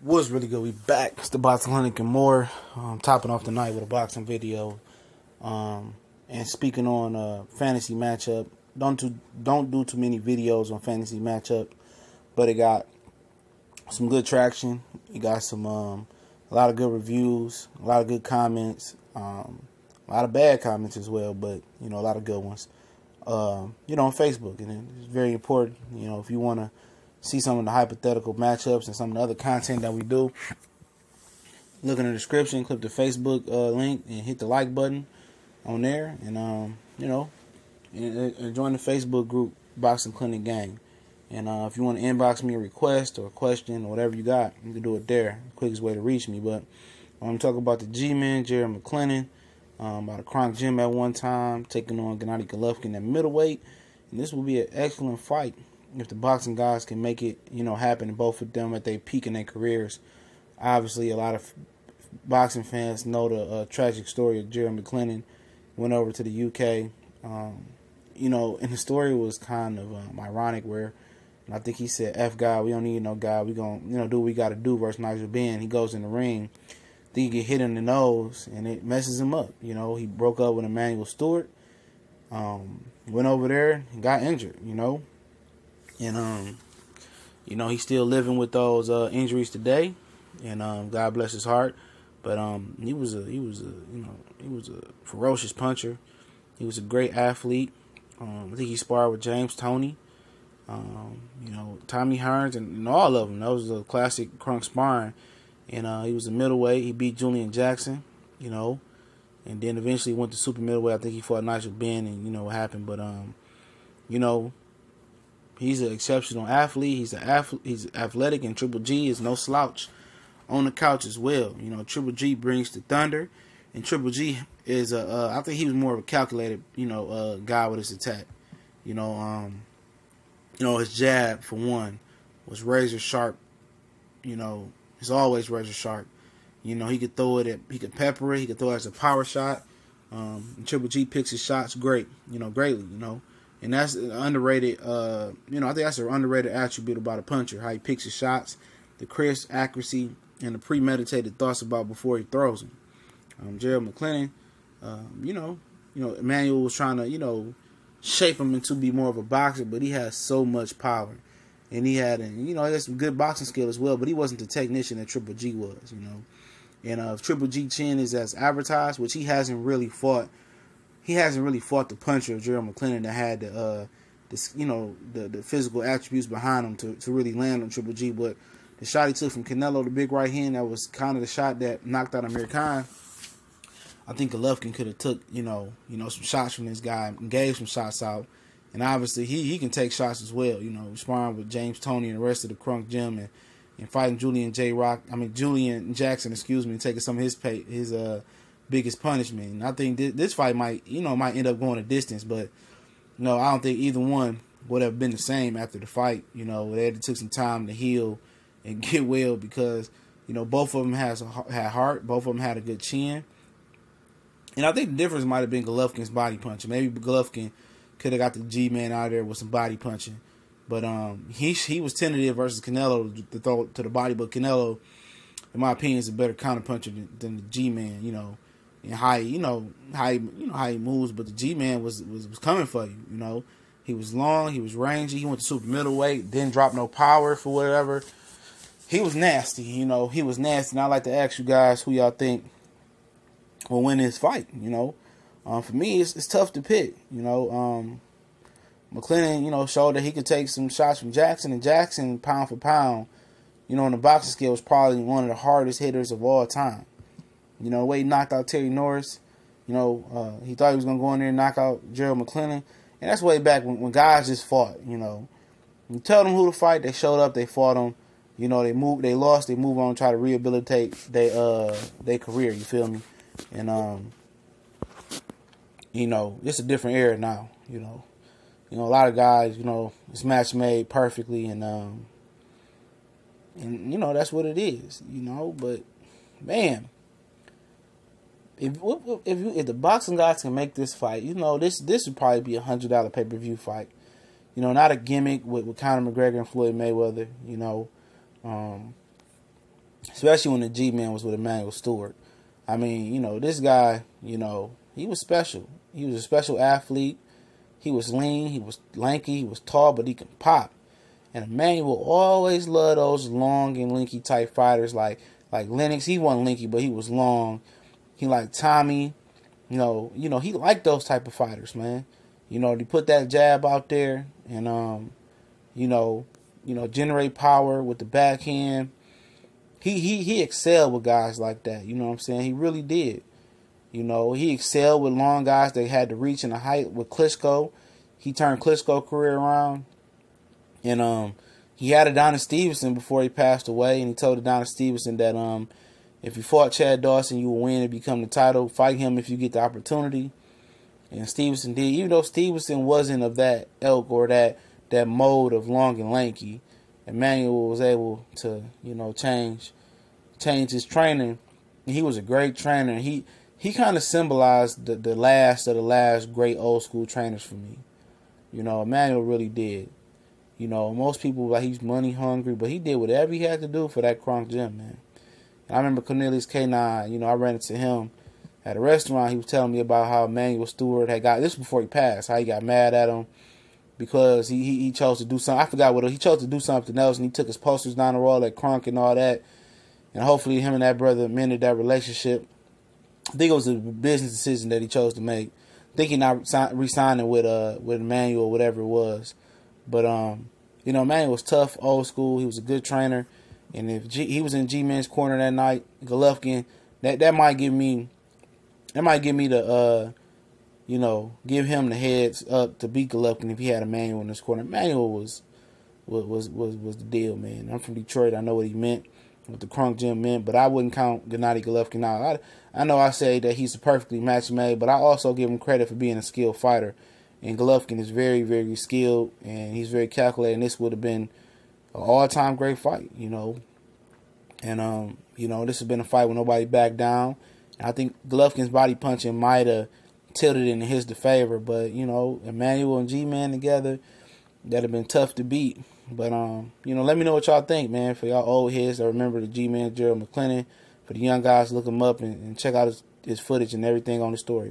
Was really good. We back. It's the Boxing Clinic and more. Topping off the night with a boxing video. And speaking on fantasy matchup, don't do too many videos on fantasy matchup, but it got some good traction. It got some a lot of good reviews, a lot of good comments, a lot of bad comments as well, but a lot of good ones. On Facebook, and it's very important. If you want to see some of the hypothetical matchups and some of the other content that we do, look in the description, click the Facebook link, and hit the like button on there, and and join the Facebook group Boxing Clinic Gang. And if you want to inbox me a request or a question or whatever you got, you can do it there. Quickest way to reach me. But I'm talking about the G-Man, Gerald McClellan, about a Kronk Gym at one time, taking on Gennady Golovkin at middleweight. And this will be an excellent fight if the boxing guys can make it, happen, and both of them at their peak in their careers. Obviously, a lot of boxing fans know the tragic story of Gerald McClellan. Went over to the UK. And the story was kind of ironic, where I think he said, "F God, we don't need no God. We gonna, do what we got to do." Versus Nigel Benn. He goes in the ring. Then he get hit in the nose, and it messes him up. He broke up with Emmanuel Stewart. Went over there and got injured. And he's still living with those injuries today, and God bless his heart. But he was a ferocious puncher. He was a great athlete. I think he sparred with James Toney, Tommy Hearns, and all of them. That was a classic Kronk sparring. And he was a middleweight. He beat Julian Jackson, and then eventually went to super middleweight. I think he fought Nigel Benn, and what happened. But he's an exceptional athlete. He's athletic, and Triple G is no slouch on the couch as well. Triple G brings the thunder, and Triple G is I think he was more of a calculated, guy with his attack. His jab for one was razor sharp. It's always razor sharp. He could throw it he could pepper it. He could throw it as a power shot. And Triple G picks his shots greatly. And that's underrated. I think that's an underrated attribute about a puncher: how he picks his shots, the crisp accuracy, and the premeditated thoughts about before he throws them. Gerald McClellan, Emmanuel was trying to, shape him into be more of a boxer, but he has so much power, and he had some good boxing skill as well. But he wasn't the technician that Triple G was, And if Triple G chin is as advertised, which he hasn't really fought. He hasn't really fought the puncher of Gerald McClellan that had the physical attributes behind him to really land on Triple G. But the shot he took from Canelo, the big right hand, that was kind of the shot that knocked out Amir Khan. I think Golovkin could have took some shots from this guy and gave some shots out. And obviously he can take shots as well. Sparring with James Toney and the rest of the Kronk Gym, and fighting Julian Jackson, and taking some of his biggest punishment. And I think this fight might end up going a distance, but I don't think either one would have been the same after the fight. They had to took some time to heal and get well, because both of them had heart, both of them had a good chin. And I think the difference might have been Golovkin's body punching. Maybe Golovkin could have got the G-Man out of there with some body punching, but he was tentative versus Canelo to throw to the body. But Canelo, in my opinion, is a better counter puncher than the G-Man. And how he moves, but the G-Man was coming for you. He was long, he was rangy, he went to super middleweight, didn't drop no power for whatever. He was nasty, he was nasty. And I like to ask you guys who y'all think will win this fight. For me, it's tough to pick. McClellan, showed that he could take some shots from Jackson, and Jackson, pound for pound, in the boxing skill, was probably one of the hardest hitters of all time. The way he knocked out Terry Norris, he thought he was going to go in there and knock out Gerald McClellan. And that's way back when guys just fought, You tell them who to fight, they showed up, they fought them. They lost, they move on, try to rehabilitate their career, you feel me? And, it's a different era now, a lot of guys, it's match made perfectly, and that's what it is, but, man, if the boxing guys can make this fight, this would probably be $100 pay-per-view fight. Not a gimmick with Conor McGregor and Floyd Mayweather. especially when the G-Man was with Emmanuel Stewart. I mean, you know, this guy, you know, he was special. He was a special athlete. He was lean, he was lanky, he was tall, but he could pop. And Emmanuel always loved those long and lanky type fighters like Lennox. He wasn't lanky, but he was long. He liked Tommy. You know, he liked those type of fighters, man. You know, he put that jab out there and generate power with the backhand. He excelled with guys like that. You know what I'm saying? He really did. You know, he excelled with long guys that had the reach and the height with Klitschko. He turned Klitschko's career around. And he had Adonis Stevenson before he passed away. And he told Adonis Stevenson that if you fought Chad Dawson, you will win and become the title. Fight him if you get the opportunity. And Stevenson did. Even though Stevenson wasn't of that ilk or that mode of long and lanky, Emmanuel was able to, you know, change his training. And he was a great trainer. He kind of symbolized the last of the last great old school trainers for me. You know, Emmanuel really did. You know, most people like he's money hungry, but he did whatever he had to do for that Kronk gym, man. And I remember Cornelius K9, you know, I ran into him at a restaurant. He was telling me about how Emmanuel Stewart had got, this before he passed, how he got mad at him because he chose to do something. I forgot what he chose to do something else, and he took his posters down the wall at Kronk and all that. And hopefully him and that brother mended that relationship. I think it was a business decision that he chose to make. I think he not re-signing with Emmanuel, whatever it was. But you know, Emmanuel was tough, old school. He was a good trainer, and if he was in G-Man's corner that night, Golovkin, that might give me the you know, give him the heads up to beat Golovkin if he had Emmanuel in his corner. Emmanuel was the deal, man. I'm from Detroit. I know what he meant, what the Kronk gym meant, but I wouldn't count Gennady Golovkin out. I know I say that he's a perfectly match made, but I also give him credit for being a skilled fighter. And Golovkin is very, very skilled, and he's very calculated. And this would have been an all-time great fight, you know. And you know, this has been a fight where nobody backed down. And I think Golovkin's body punching might have tilted in his favor, but you know, Emmanuel and G-Man together, that'd have been tough to beat. But you know, let me know what y'all think, man. For y'all old heads that remember the G-Man, Gerald McClellan. For the young guys, look him up and check out his footage and everything on the story.